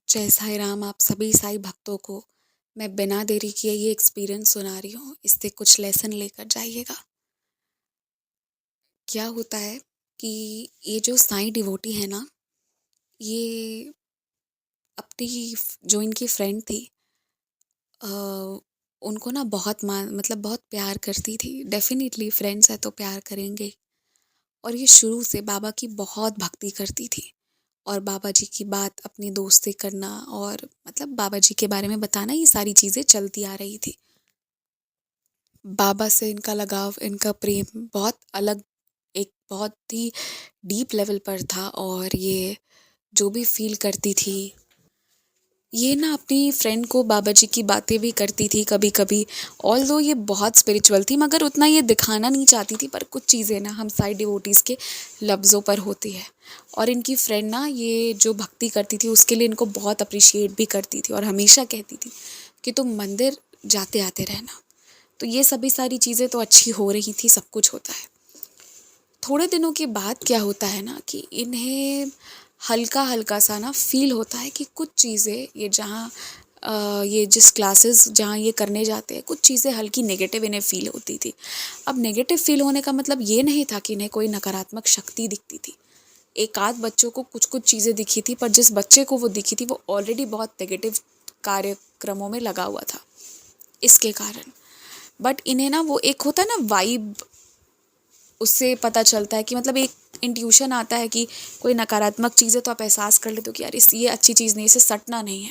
जय साईं राम। आप सभी साईं भक्तों को मैं बिना देरी किए ये एक्सपीरियंस सुना रही हूँ। इससे कुछ लेसन लेकर जाइएगा। क्या होता है कि ये जो साईं डिवोटी है ना, ये अपनी जो इनकी फ्रेंड थी, अ, उनको ना बहुत मतलब बहुत प्यार करती थी। डेफिनेटली फ्रेंड्स है तो प्यार करेंगे। और ये शुरू से बाबा की बहुत भक्ति करती थी और बाबा जी की बात अपने दोस्त से करना और मतलब बाबा जी के बारे में बताना, ये सारी चीज़ें चलती आ रही थी। बाबा से इनका लगाव, इनका प्रेम बहुत अलग, एक बहुत ही डीप लेवल पर था। और ये जो भी फील करती थी, ये ना अपनी फ्रेंड को बाबा जी की बातें भी करती थी कभी कभी। ऑल्दो ये बहुत स्पिरिचुअल थी मगर उतना ये दिखाना नहीं चाहती थी। पर कुछ चीज़ें ना हम साइड डिवोटीज़ के लफ्ज़ों पर होती है। और इनकी फ्रेंड ना ये जो भक्ति करती थी उसके लिए इनको बहुत अप्रिशिएट भी करती थी और हमेशा कहती थी कि तुम मंदिर जाते आते रहना। तो ये सभी सारी चीज़ें तो अच्छी हो रही थी, सब कुछ होता है। थोड़े दिनों के बाद क्या होता है ना कि इन्हें हल्का हल्का सा ना फील होता है कि कुछ चीज़ें ये जहाँ ये जिस क्लासेस जहाँ ये करने जाते हैं, कुछ चीज़ें हल्की नेगेटिव इन्हें फील होती थी। अब नेगेटिव फील होने का मतलब ये नहीं था कि इन्हें कोई नकारात्मक शक्ति दिखती थी। एक आध बच्चों को कुछ कुछ चीज़ें दिखी थी, पर जिस बच्चे को वो दिखी थी वो ऑलरेडी बहुत नेगेटिव कार्यक्रमों में लगा हुआ था, इसके कारण। बट इन्हें ना वो एक होता है ना वाइब, उससे पता चलता है कि मतलब एक इंट्यूशन आता है कि कोई नकारात्मक चीज़ है तो आप एहसास कर लेते हो कि यार इस ये अच्छी चीज़ नहीं, इसे सटना नहीं है।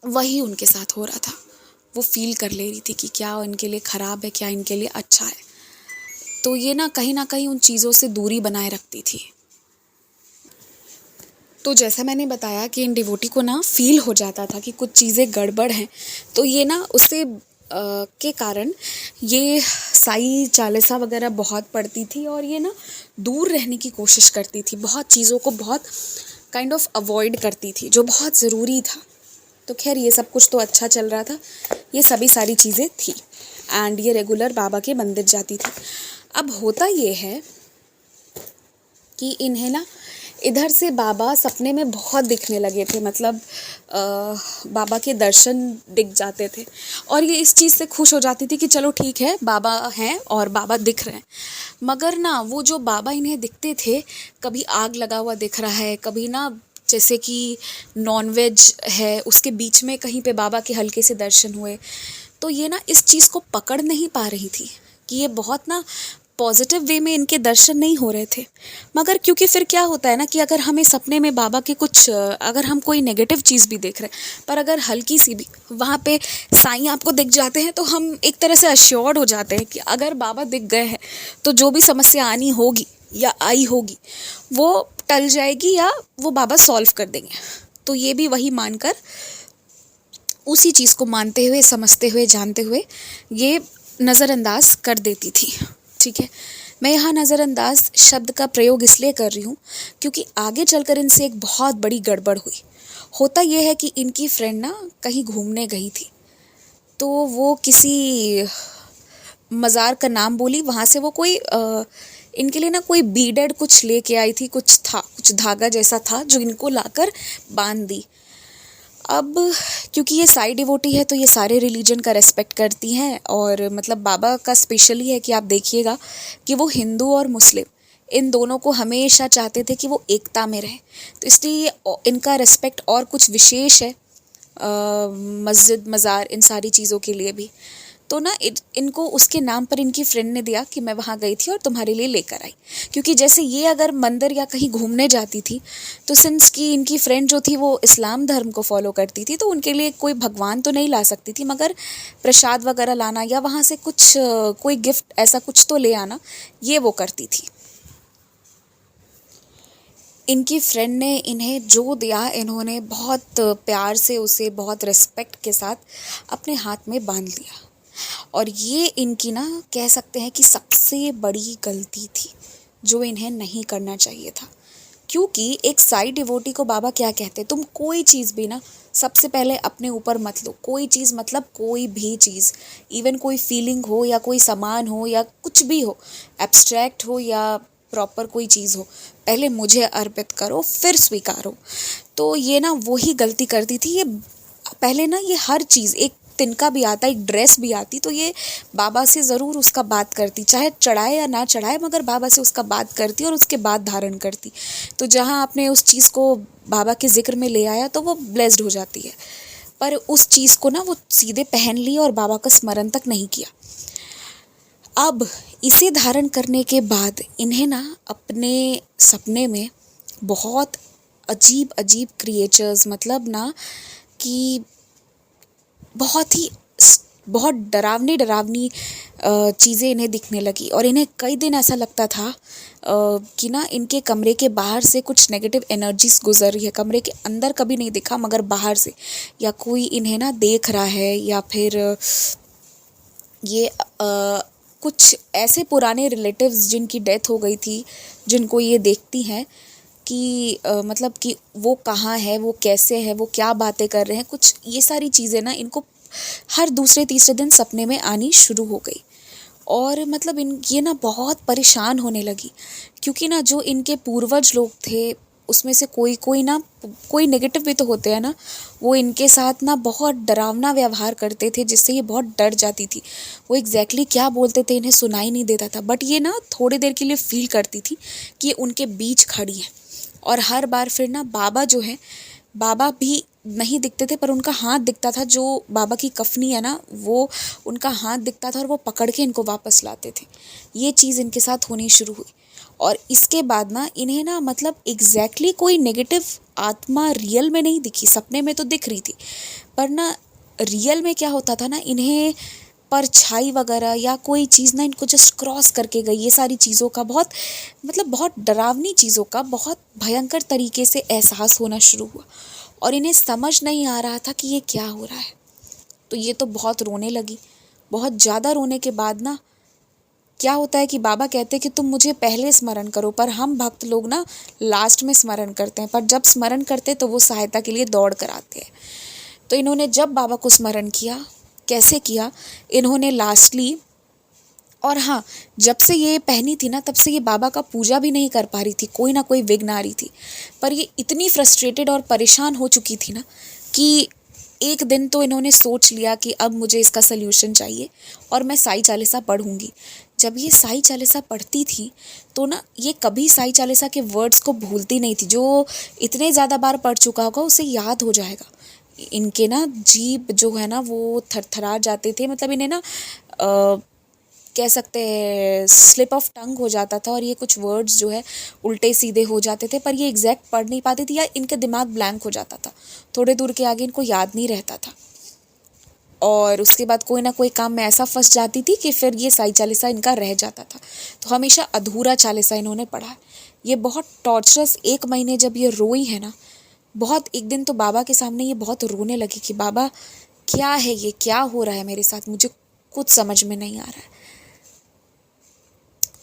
वही उनके साथ हो रहा था। वो फील कर ले रही थी कि क्या इनके लिए ख़राब है, क्या इनके लिए अच्छा है। तो ये ना कहीं उन चीज़ों से दूरी बनाए रखती थी। तो जैसा मैंने बताया कि इन डिवोटी को ना फील हो जाता था कि कुछ चीज़ें गड़बड़ हैं। तो ये ना उससे के कारण ये साई चालीसा वगैरह बहुत पढ़ती थी और ये ना दूर रहने की कोशिश करती थी। बहुत चीज़ों को बहुत काइंड ऑफ अवॉइड करती थी जो बहुत ज़रूरी था। तो खैर ये सब कुछ तो अच्छा चल रहा था, ये सभी सारी चीज़ें थी। एंड ये रेगुलर बाबा के मंदिर जाती थी। अब होता ये है कि इन्हें ना इधर से बाबा सपने में बहुत दिखने लगे थे। मतलब बाबा के दर्शन दिख जाते थे और ये इस चीज़ से खुश हो जाती थी कि चलो ठीक है, बाबा हैं और बाबा दिख रहे हैं। मगर ना वो जो बाबा इन्हें दिखते थे, कभी आग लगा हुआ दिख रहा है, कभी ना जैसे कि नॉनवेज है उसके बीच में कहीं पे बाबा के हल्के से दर्शन हुए। तो ये ना इस चीज़ को पकड़ नहीं पा रही थी कि ये बहुत ना पॉजिटिव वे में इनके दर्शन नहीं हो रहे थे। मगर क्योंकि फिर क्या होता है ना कि अगर हमें सपने में बाबा के कुछ अगर हम कोई नेगेटिव चीज़ भी देख रहे हैं, पर अगर हल्की सी भी वहाँ पे साईं आपको दिख जाते हैं तो हम एक तरह से अश्योर्ड हो जाते हैं कि अगर बाबा दिख गए हैं तो जो भी समस्या आनी होगी या आई होगी वो टल जाएगी या वो बाबा सॉल्व कर देंगे। तो ये भी वही मानकर, उसी चीज़ को मानते हुए, समझते हुए, जानते हुए ये नज़रअंदाज कर देती थी। ठीक है, मैं यहाँ नज़रअंदाज शब्द का प्रयोग इसलिए कर रही हूँ क्योंकि आगे चलकर इनसे एक बहुत बड़ी गड़बड़ हुई। होता ये है कि इनकी फ्रेंड ना कहीं घूमने गई थी, तो वो किसी मज़ार का नाम बोली, वहाँ से वो कोई इनके लिए ना कोई बीडेड कुछ लेके आई थी, कुछ था, कुछ धागा जैसा था जो इनको लाकर बांध दी। अब क्योंकि ये साई डिवोटी है तो ये सारे रिलीजन का रेस्पेक्ट करती हैं और मतलब बाबा का स्पेशली है कि आप देखिएगा कि वो हिंदू और मुस्लिम इन दोनों को हमेशा चाहते थे कि वो एकता में रहें। तो इसलिए इनका रेस्पेक्ट और कुछ विशेष है मस्जिद, मज़ार, इन सारी चीज़ों के लिए भी। तो ना इनको उसके नाम पर इनकी फ्रेंड ने दिया कि मैं वहाँ गई थी और तुम्हारे लिए लेकर आई। क्योंकि जैसे ये अगर मंदिर या कहीं घूमने जाती थी तो सिंस कि इनकी फ्रेंड जो थी वो इस्लाम धर्म को फॉलो करती थी, तो उनके लिए कोई भगवान तो नहीं ला सकती थी, मगर प्रसाद वगैरह लाना या वहाँ से कुछ कोई गिफ्ट ऐसा कुछ तो ले आना, ये वो करती थी। इनकी फ्रेंड ने इन्हें जो दिया, इन्होंने बहुत प्यार से उसे बहुत रिस्पेक्ट के साथ अपने हाथ में बांध लिया। और ये इनकी ना कह सकते हैं कि सबसे बड़ी गलती थी जो इन्हें नहीं करना चाहिए था। क्योंकि एक साई डिवोटी को बाबा क्या कहते हैं, तुम कोई चीज़ भी ना सबसे पहले अपने ऊपर मत लो। कोई चीज़ मतलब कोई भी चीज़, इवन कोई फीलिंग हो या कोई सामान हो या कुछ भी हो, एब्स्ट्रैक्ट हो या प्रॉपर कोई चीज़ हो, पहले मुझे अर्पित करो फिर स्वीकारो। तो ये ना वही गलती करती थी। ये पहले ना ये हर चीज़, एक तिनका भी आता, एक ड्रेस भी आती, तो ये बाबा से ज़रूर उसका बात करती, चाहे चढ़ाए या ना चढ़ाए, मगर बाबा से उसका बात करती और उसके बाद धारण करती। तो जहाँ आपने उस चीज़ को बाबा के ज़िक्र में ले आया तो वो ब्लेस्ड हो जाती है। पर उस चीज़ को ना वो सीधे पहन ली और बाबा का स्मरण तक नहीं किया। अब इसे धारण करने के बाद इन्हें ना अपने सपने में बहुत अजीब अजीब क्रिएचर्स, मतलब ना कि बहुत ही बहुत डरावनी डरावनी चीज़ें इन्हें दिखने लगी। और इन्हें कई दिन ऐसा लगता था कि ना इनके कमरे के बाहर से कुछ नेगेटिव एनर्जीज गुजर रही है। कमरे के अंदर कभी नहीं दिखा, मगर बाहर से या कोई इन्हें ना देख रहा है, या फिर ये कुछ ऐसे पुराने रिलेटिव्स जिनकी डेथ हो गई थी, जिनको ये देखती हैं कि मतलब कि वो कहाँ है, वो कैसे है, वो क्या बातें कर रहे हैं, कुछ ये सारी चीज़ें ना इनको हर दूसरे तीसरे दिन सपने में आनी शुरू हो गई। और मतलब ये ना बहुत परेशान होने लगी, क्योंकि ना जो इनके पूर्वज लोग थे उसमें से कोई कोई ना, कोई नेगेटिव भी तो होते हैं ना, वो इनके साथ ना बहुत डरावना व्यवहार करते थे, जिससे ये बहुत डर जाती थी। वो एग्जैक्टली क्या बोलते थे इन्हें सुनाई नहीं देता था, बट ये ना थोड़ी देर के लिए फील करती थी कि ये उनके बीच खड़ी है। और हर बार फिर ना बाबा जो है, बाबा भी नहीं दिखते थे, पर उनका हाथ दिखता था, जो बाबा की कफनी है ना, वो उनका हाथ दिखता था और वो पकड़ के इनको वापस लाते थे। ये चीज़ इनके साथ होनी शुरू हुई। और इसके बाद ना इन्हें ना मतलब एग्जैक्टली कोई नेगेटिव आत्मा रियल में नहीं दिखी, सपने में तो दिख रही थी, पर ना रियल में क्या होता था ना, इन्हें परछाई वगैरह या कोई चीज़ ना इनको जस्ट क्रॉस करके गई। ये सारी चीज़ों का बहुत, मतलब बहुत डरावनी चीज़ों का बहुत भयंकर तरीके से एहसास होना शुरू हुआ, और इन्हें समझ नहीं आ रहा था कि ये क्या हो रहा है। तो ये तो बहुत रोने लगी। बहुत ज़्यादा रोने के बाद ना क्या होता है कि बाबा कहते हैं कि तुम मुझे पहले स्मरण करो, पर हम भक्त लोग ना लास्ट में स्मरण करते हैं। पर जब स्मरण करते तो वो सहायता के लिए दौड़ कर आते हैं। तो इन्होंने जब बाबा को स्मरण किया, कैसे किया, इन्होंने लास्टली, और हाँ, जब से ये पहनी थी ना तब से ये बाबा का पूजा भी नहीं कर पा रही थी, कोई ना कोई विघ्न आ रही थी। पर ये इतनी फ्रस्ट्रेटेड और परेशान हो चुकी थी ना कि एक दिन तो इन्होंने सोच लिया कि अब मुझे इसका सल्यूशन चाहिए और मैं साई चालीसा पढ़ूंगी। जब ये साई चालीसा पढ़ती थी तो ना ये कभी साई चालीसा के वर्ड्स को भूलती नहीं थी। जो इतने ज़्यादा बार पढ़ चुका होगा उसे याद हो जाएगा। इनके ना जीभ जो है ना वो थरथरा जाते थे, मतलब इन्हें ना कह सकते हैं स्लिप ऑफ टंग हो जाता था, और ये कुछ वर्ड्स जो है उल्टे सीधे हो जाते थे, पर ये एग्जैक्ट पढ़ नहीं पाती थी, या इनका दिमाग ब्लैंक हो जाता था, थोड़े दूर के आगे इनको याद नहीं रहता था। और उसके बाद कोई ना कोई काम में ऐसा फंस जाती थी कि फिर ये साई चालीसा इनका रह जाता था। तो हमेशा अधूरा चालीसा इन्होंने पढ़ा है। ये बहुत टॉर्चरस 1 महीने जब ये रोई है ना, बहुत, एक दिन तो बाबा के सामने ये बहुत रोने लगी कि बाबा क्या है ये, क्या हो रहा है मेरे साथ, मुझे कुछ समझ में नहीं आ रहा है।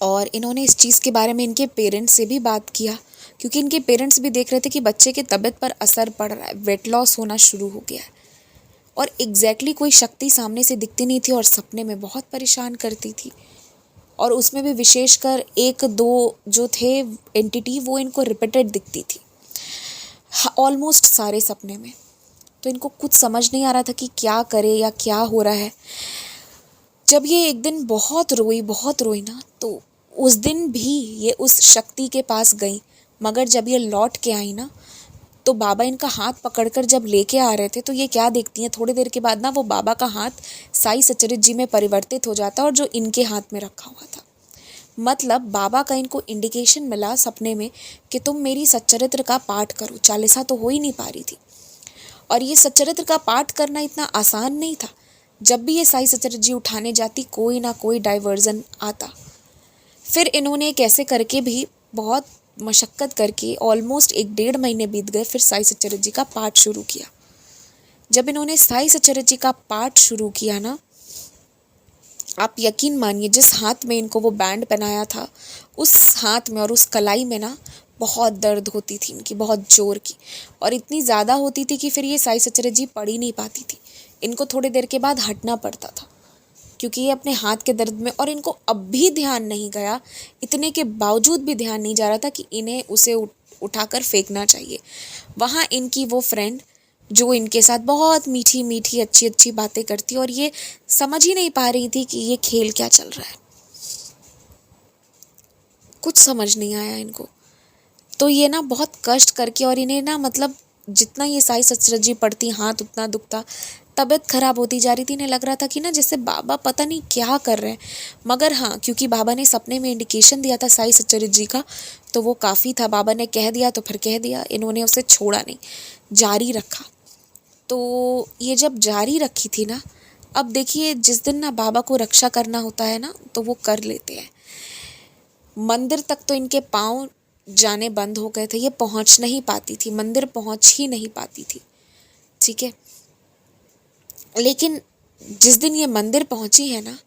और इन्होंने इस चीज़ के बारे में इनके पेरेंट्स से भी बात किया, क्योंकि इनके पेरेंट्स भी देख रहे थे कि बच्चे के तबीयत पर असर पड़ रहा है, वेट लॉस होना शुरू हो गया है, और एग्जैक्टली कोई शक्ति सामने से दिखती नहीं थी और सपने में बहुत परेशान करती थी। और उसमें भी विशेषकर 1-2 जो थे एंटिटी, वो इनको रिपीटेड दिखती थी ऑलमोस्ट सारे सपने में। तो इनको कुछ समझ नहीं आ रहा था कि क्या करे या क्या हो रहा है। जब ये एक दिन बहुत रोई ना, तो उस दिन भी ये उस शक्ति के पास गई, मगर जब ये लौट के आई ना, तो बाबा इनका हाथ पकड़कर जब लेके आ रहे थे, तो ये क्या देखती हैं, थोड़ी देर के बाद ना वो बाबा का हाथ साई सच्चरित जी में परिवर्तित हो जाता, और जो इनके हाथ में रखा हुआ था। मतलब बाबा का इनको इंडिकेशन मिला सपने में कि तुम मेरी सच्चरित्र का पाठ करो। चालीसा तो हो ही नहीं पा रही थी, और ये सच्चरित्र का पाठ करना इतना आसान नहीं था। जब भी ये साई सच्चरित्र जी उठाने जाती, कोई ना कोई डाइवर्जन आता। फिर इन्होंने कैसे करके भी बहुत मशक्क़त करके ऑलमोस्ट 1-1.5 महीने बीत गए, फिर साई सच्चरित्र जी का पाठ शुरू किया। जब इन्होंने साई सच्चरित्र जी का पाठ शुरू किया ना, आप यकीन मानिए, जिस हाथ में इनको वो बैंड पहनाया था, उस हाथ में और उस कलाई में ना बहुत दर्द होती थी इनकी, बहुत जोर की, और इतनी ज़्यादा होती थी कि फिर ये साई सच्चरित्र जी पढ़ ही नहीं पाती थी। इनको थोड़ी देर के बाद हटना पड़ता था, क्योंकि ये अपने हाथ के दर्द में, और इनको अब भी ध्यान नहीं गया, इतने के बावजूद भी ध्यान नहीं जा रहा था कि इन्हें उसे उठाकर फेंकना चाहिए। वहाँ इनकी वो फ्रेंड जो इनके साथ बहुत मीठी मीठी अच्छी अच्छी बातें करती, और ये समझ ही नहीं पा रही थी कि ये खेल क्या चल रहा है, कुछ समझ नहीं आया इनको। तो ये ना बहुत कष्ट करके, और इन्हें ना मतलब जितना ये साई सचरज जी पढ़ती हाथ उतना दुखता, तबीयत खराब होती जा रही थी। इन्हें लग रहा था कि ना जैसे बाबा पता नहीं क्या कर रहे हैं। मगर हाँ, क्योंकि बाबा ने सपने में इंडिकेशन दिया था साई सचरज जी का, तो वो काफ़ी था। बाबा ने कह दिया तो फिर कह दिया, इन्होंने उसे छोड़ा नहीं, जारी रखा। तो ये जब जारी रखी थी ना, अब देखिए जिस दिन ना बाबा को रक्षा करना होता है ना, तो वो कर लेते हैं। मंदिर तक तो इनके पाँव जाने बंद हो गए थे, ये पहुंच नहीं पाती थी, मंदिर पहुंच ही नहीं पाती थी, ठीक है। लेकिन जिस दिन ये मंदिर पहुंची है ना,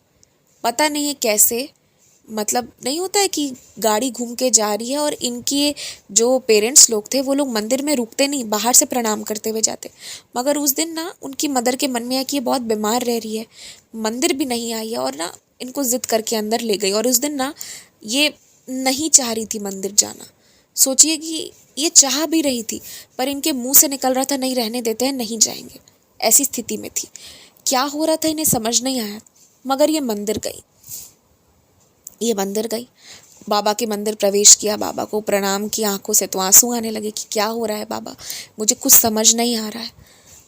पता नहीं है कैसे, मतलब नहीं होता है कि गाड़ी घूम के जा रही है और इनके जो पेरेंट्स लोग थे वो लोग मंदिर में रुकते नहीं, बाहर से प्रणाम करते हुए जाते। मगर उस दिन ना उनकी मदर के मन में आया कि ये बहुत बीमार रह रही है, मंदिर भी नहीं आई है, और ना इनको जिद करके अंदर ले गई। और उस दिन ना ये नहीं चाह रही थी मंदिर जाना। सोचिए कि ये चाह भी रही थी, पर इनके मुंह से निकल रहा था नहीं, रहने देते हैं, नहीं जाएंगे। ऐसी स्थिति में थी। क्या हो रहा था इन्हें समझ नहीं आया। मगर ये मंदिर गई, ये मंदिर गई, बाबा के मंदिर प्रवेश किया, बाबा को प्रणाम किया। आंखों से तो आंसू आने लगे कि क्या हो रहा है बाबा, मुझे कुछ समझ नहीं आ रहा है।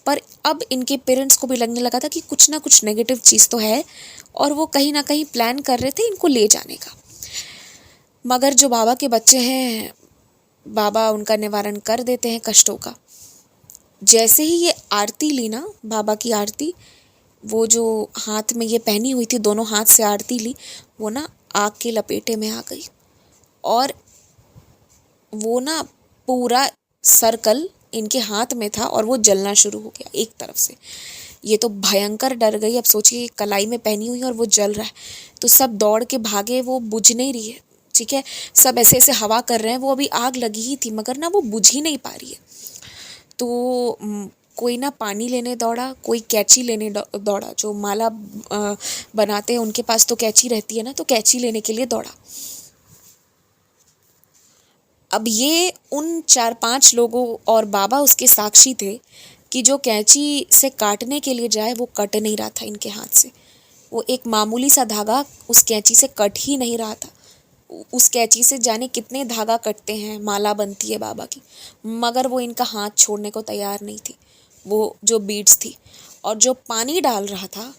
पर अब इनके पेरेंट्स को भी लगने लगा था कि कुछ ना कुछ नेगेटिव चीज़ तो है, और वो कहीं ना कहीं प्लान कर रहे थे इनको ले जाने का। मगर जो बाबा के बच्चे हैं, बाबा उनका निवारण कर देते हैं कष्टों का। जैसे ही ये आरती ली ना, बाबा की आरती, वो जो हाथ में ये पहनी हुई थी, दोनों हाथ से आरती ली, वो ना आग के लपेटे में आ गई। और वो ना पूरा सर्कल इनके हाथ में था और वो जलना शुरू हो गया एक तरफ से। ये तो भयंकर डर गई। अब सोचिए कलाई में पहनी हुई और वो जल रहा है, तो सब दौड़ के भागे, वो बुझ नहीं रही है, ठीक है। सब ऐसे ऐसे हवा कर रहे हैं, वो अभी आग लगी ही थी मगर ना वो बुझ ही नहीं पा रही है। तो कोई ना पानी लेने दौड़ा, कोई कैंची लेने दौड़ा। जो माला बनाते हैं उनके पास तो कैंची रहती है ना, तो कैंची लेने के लिए दौड़ा। अब ये उन 4-5 लोगों और बाबा उसके साक्षी थे कि जो कैंची से काटने के लिए जाए वो कट नहीं रहा था इनके हाथ से। वो एक मामूली सा धागा उस कैंची से कट ही नहीं रहा था। उस कैंची से जाने कितने धागा कटते हैं, माला बनती है बाबा की, मगर वो इनका हाथ छोड़ने को तैयार नहीं थी, वो जो बीड्स थी। और जो पानी डाल रहा था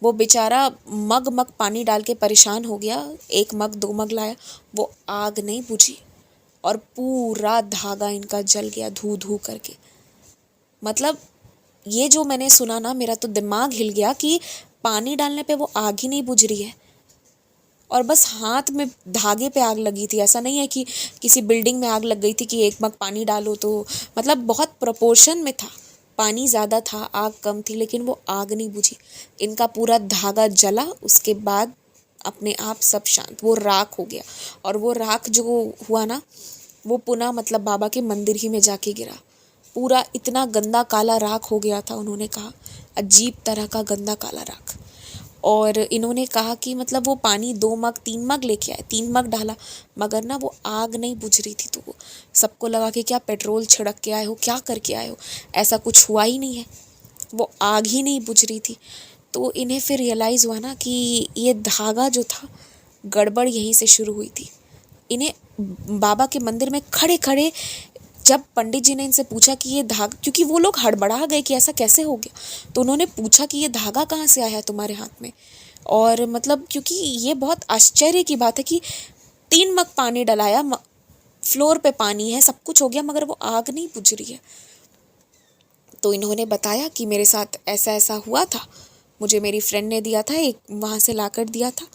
वो बेचारा मग मग पानी डाल के परेशान हो गया। 1 मग 2 मग लाया, वो आग नहीं बुझी और पूरा धागा इनका जल गया धू धू करके। मतलब ये जो मैंने सुना ना, मेरा तो दिमाग हिल गया कि पानी डालने पे वो आग ही नहीं बुझ रही है, और बस हाथ में धागे पे आग लगी थी। ऐसा नहीं है कि किसी बिल्डिंग में आग लग गई थी कि 1 मग पानी डालो तो, मतलब बहुत प्रोपोर्शन में था, पानी ज़्यादा था आग कम थी, लेकिन वो आग नहीं बुझी। इनका पूरा धागा जला, उसके बाद अपने आप सब शांत, वो राख हो गया। और वो राख जो हुआ ना, वो पुनः मतलब बाबा के मंदिर ही में जाके गिरा। पूरा इतना गंदा काला राख हो गया था, उन्होंने कहा, अजीब तरह का गंदा काला राख। और इन्होंने कहा कि मतलब वो पानी 2 मग 3 मग लेके आए, 3 मग डाला, मगर ना वो आग नहीं बुझ रही थी। तो वो सबको लगा कि क्या पेट्रोल छिड़क के आए हो, क्या करके आए हो, ऐसा कुछ हुआ ही नहीं है, वो आग ही नहीं बुझ रही थी। तो इन्हें फिर रियलाइज़ हुआ ना कि ये धागा जो था, गड़बड़ यहीं से शुरू हुई थी। इन्हें बाबा के मंदिर में खड़े खड़े जब पंडित जी ने इनसे पूछा कि ये धागा, क्योंकि वो लोग हड़बड़ा गए कि ऐसा कैसे हो गया, तो उन्होंने पूछा कि ये धागा कहाँ से आया है तुम्हारे हाथ में। और मतलब क्योंकि ये बहुत आश्चर्य की बात है कि 3 मग पानी डलाया, फ्लोर पे पानी है, सब कुछ हो गया, मगर वो आग नहीं बुझ रही है। तो इन्होंने बताया कि मेरे साथ ऐसा ऐसा हुआ था, मुझे मेरी फ्रेंड ने दिया था, एक वहाँ से लाकर दिया था।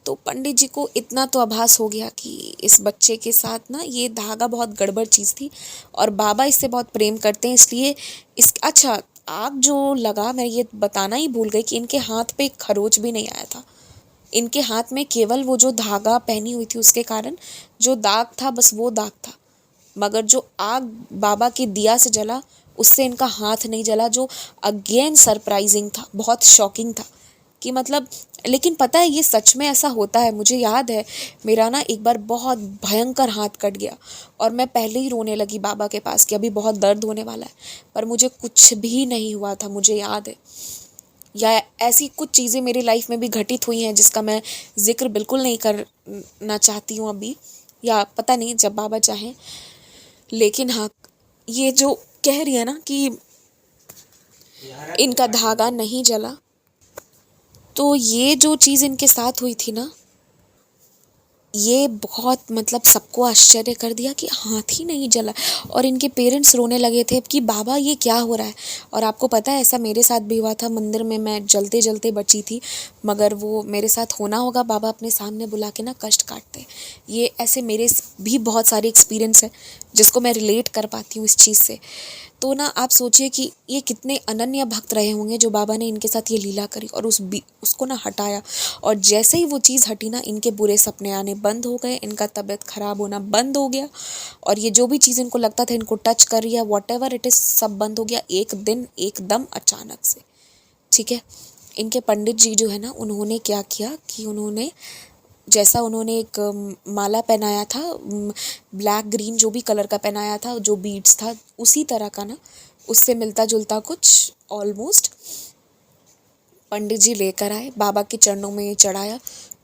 तो पंडित जी को इतना तो आभास हो गया कि इस बच्चे के साथ ना ये धागा बहुत गड़बड़ चीज़ थी, और बाबा इससे बहुत प्रेम करते हैं, इसलिए इस अच्छा आग जो लगा, मैं ये बताना ही भूल गई कि इनके हाथ पे एक खरोच भी नहीं आया था। इनके हाथ में केवल वो जो धागा पहनी हुई थी उसके कारण जो दाग था, बस वो दाग था। मगर जो आग बाबा के दिया से जला, उससे इनका हाथ नहीं जला, जो अगेन सरप्राइजिंग था, बहुत शॉकिंग था। कि मतलब, लेकिन पता है ये सच में ऐसा होता है। मुझे याद है मेरा ना एक बार बहुत भयंकर हाथ कट गया और मैं पहले ही रोने लगी बाबा के पास कि अभी बहुत दर्द होने वाला है, पर मुझे कुछ भी नहीं हुआ था, मुझे याद है। या ऐसी कुछ चीज़ें मेरी लाइफ में भी घटित हुई हैं जिसका मैं ज़िक्र बिल्कुल नहीं करना चाहती हूँ अभी, या पता नहीं जब बाबा चाहें। लेकिन हाँ, ये जो कह रही है ना कि इनका धागा नहीं जला, तो ये जो चीज़ इनके साथ हुई थी ना, ये बहुत मतलब सबको आश्चर्य कर दिया कि हाथ ही नहीं जला। और इनके पेरेंट्स रोने लगे थे कि बाबा ये क्या हो रहा है। और आपको पता है ऐसा मेरे साथ भी हुआ था, मंदिर में मैं जलते जलते बची थी, मगर वो मेरे साथ होना होगा, बाबा अपने सामने बुला के ना कष्ट काटते। ये ऐसे मेरे भी बहुत सारे एक्सपीरियंस है जिसको मैं रिलेट कर पाती हूँ इस चीज़ से। तो ना आप सोचिए कि ये कितने अनन्य भक्त रहे होंगे जो बाबा ने इनके साथ ये लीला करी और उसको ना हटाया। और जैसे ही वो चीज़ हटी ना, इनके बुरे सपने आने बंद हो गए, इनका तबीयत खराब होना बंद हो गया, और ये जो भी चीज़ इनको लगता था इनको टच कर रही है, वॉट एवर इट इज़, सब बंद हो गया एक दिन एकदम अचानक से। ठीक है, इनके पंडित जी जो है ना, उन्होंने क्या किया कि उन्होंने जैसा उन्होंने एक माला पहनाया था, ब्लैक ग्रीन जो भी कलर का पहनाया था, जो बीड्स था उसी तरह का ना, उससे मिलता जुलता कुछ ऑलमोस्ट पंडित जी लेकर आए, बाबा के चरणों में चढ़ाया,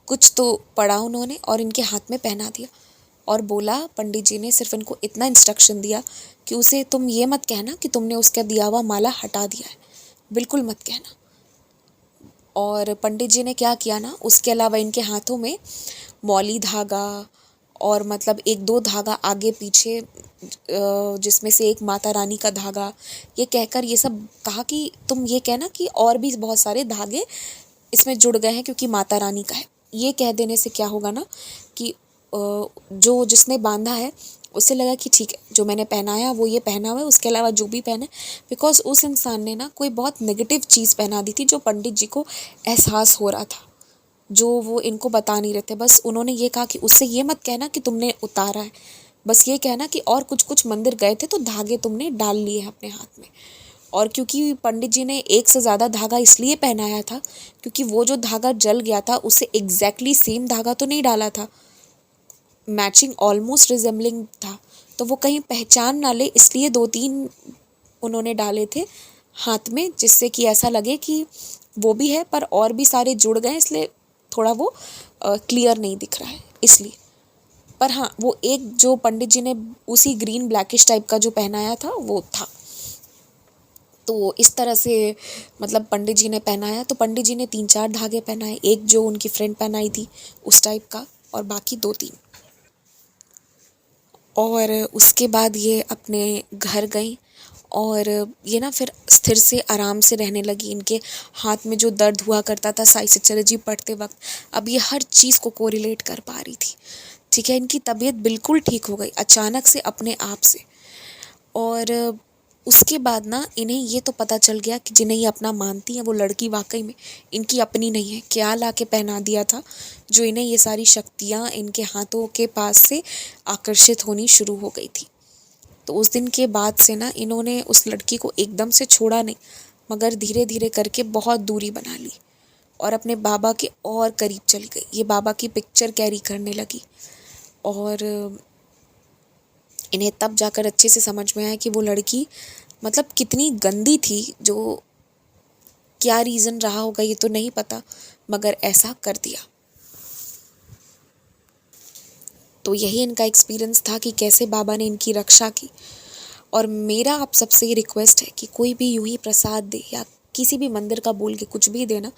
कुछ तो पढ़ा उन्होंने और इनके हाथ में पहना दिया। और बोला, पंडित जी ने सिर्फ इनको इतना इंस्ट्रक्शन दिया कि उसे तुम ये मत कहना कि तुमने उसका दिया हुआ माला हटा दिया है, बिल्कुल मत कहना। और पंडित जी ने क्या किया ना, उसके अलावा इनके हाथों में मौली धागा और मतलब एक दो धागा आगे पीछे, जिसमें से एक माता रानी का धागा, ये कहकर ये सब कहा कि तुम ये कहना कि और भी बहुत सारे धागे इसमें जुड़ गए हैं क्योंकि माता रानी का है। ये कह देने से क्या होगा ना कि जो जिसने बांधा है उसे लगा कि ठीक है, जो मैंने पहनाया वो ये पहना हुआ है, उसके अलावा जो भी पहने, बिकॉज उस इंसान ने ना कोई बहुत नेगेटिव चीज़ पहना दी थी जो पंडित जी को एहसास हो रहा था, जो वो इनको बता नहीं रहे थे। बस उन्होंने ये कहा कि उससे ये मत कहना कि तुमने उतारा है, बस ये कहना कि और कुछ कुछ मंदिर गए थे तो धागे तुमने डाल लिए हैं अपने हाथ में। और क्योंकि पंडित जी ने एक से ज़्यादा धागा इसलिए पहनाया था क्योंकि वो जो धागा जल गया था उससे एग्जैक्टली सेम धागा तो नहीं डाला था, मैचिंग ऑलमोस्ट रिजेम्बलिंग था, तो वो कहीं पहचान ना ले, इसलिए दो तीन उन्होंने डाले थे हाथ में, जिससे कि ऐसा लगे कि वो भी है पर और भी सारे जुड़ गए, इसलिए थोड़ा वो क्लियर नहीं दिख रहा है इसलिए। पर हाँ, वो एक जो पंडित जी ने उसी ग्रीन ब्लैकिश टाइप का जो पहनाया था वो था। तो इस तरह से मतलब पंडित जी ने पहनाया, तो पंडित जी ने 3-4 धागे पहनाए, एक जो उनकी फ्रेंड पहनाई थी उस टाइप का, और बाकी 2-3। और उसके बाद ये अपने घर गई और ये ना फिर स्थिर से आराम से रहने लगी। इनके हाथ में जो दर्द हुआ करता था साई सच्चरजी पढ़ते वक्त, अब ये हर चीज़ को कोरिलेट कर पा रही थी। ठीक है, इनकी तबीयत बिल्कुल ठीक हो गई अचानक से अपने आप से। और उसके बाद ना इन्हें ये तो पता चल गया कि जिन्हें ये अपना मानती हैं वो लड़की वाकई में इनकी अपनी नहीं है। क्या ला के पहना दिया था जो इन्हें ये सारी शक्तियाँ इनके हाथों के पास से आकर्षित होनी शुरू हो गई थी। तो उस दिन के बाद से ना इन्होंने उस लड़की को एकदम से छोड़ा नहीं, मगर धीरे धीरे करके बहुत दूरी बना ली और अपने बाबा के और करीब चली गई। ये बाबा की पिक्चर कैरी करने लगी और इन्हें तब जाकर अच्छे से समझ में आया कि वो लड़की मतलब कितनी गंदी थी। जो क्या रीज़न रहा होगा ये तो नहीं पता, मगर ऐसा कर दिया। तो यही इनका एक्सपीरियंस था कि कैसे बाबा ने इनकी रक्षा की। और मेरा आप सबसे ये रिक्वेस्ट है कि कोई भी यूं ही प्रसाद दे या किसी भी मंदिर का बोल के कुछ भी देना,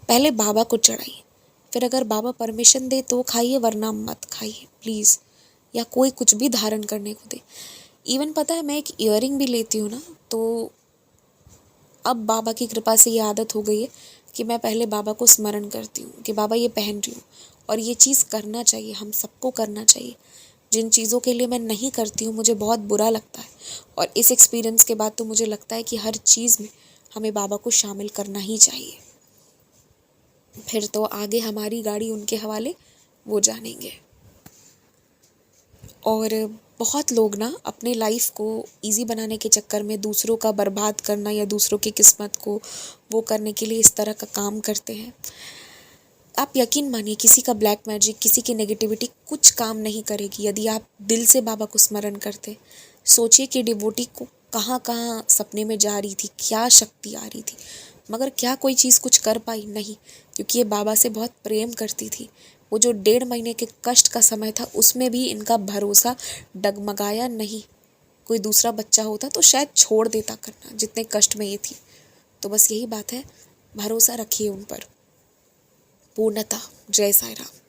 पहले बाबा को चढ़ाइए, फिर अगर बाबा परमिशन दे तो खाइए, वरना मत खाइए प्लीज़। या कोई कुछ भी धारण करने को दे। इवन पता है मैं एक ईयरिंग भी लेती हूँ ना, तो अब बाबा की कृपा से ये आदत हो गई है कि मैं पहले बाबा को स्मरण करती हूँ कि बाबा ये पहन रही हूँ। और ये चीज़ करना चाहिए, हम सबको करना चाहिए। जिन चीज़ों के लिए मैं नहीं करती हूँ मुझे बहुत बुरा लगता है, और इस एक्सपीरियंस के बाद तो मुझे लगता है कि हर चीज़ में हमें बाबा को शामिल करना ही चाहिए। फिर तो आगे हमारी गाड़ी उनके हवाले, वो जानेंगे। और बहुत लोग ना अपने लाइफ को इजी बनाने के चक्कर में दूसरों का बर्बाद करना या दूसरों की किस्मत को वो करने के लिए इस तरह का काम करते हैं। आप यकीन मानिए किसी का ब्लैक मैजिक, किसी की नेगेटिविटी कुछ काम नहीं करेगी यदि आप दिल से बाबा को स्मरण करते। सोचिए कि डिवोटी को कहाँ कहाँ सपने में जा रही थी, क्या शक्ति आ रही थी, मगर क्या कोई चीज़ कुछ कर पाई? नहीं, क्योंकि ये बाबा से बहुत प्रेम करती थी। वो जो 1.5 महीने के कष्ट का समय था उसमें भी इनका भरोसा डगमगाया नहीं। कोई दूसरा बच्चा होता तो शायद छोड़ देता करना, जितने कष्ट में ये थी। तो बस यही बात है, भरोसा रखिए उन पर। पूर्णतः। जय साई राम।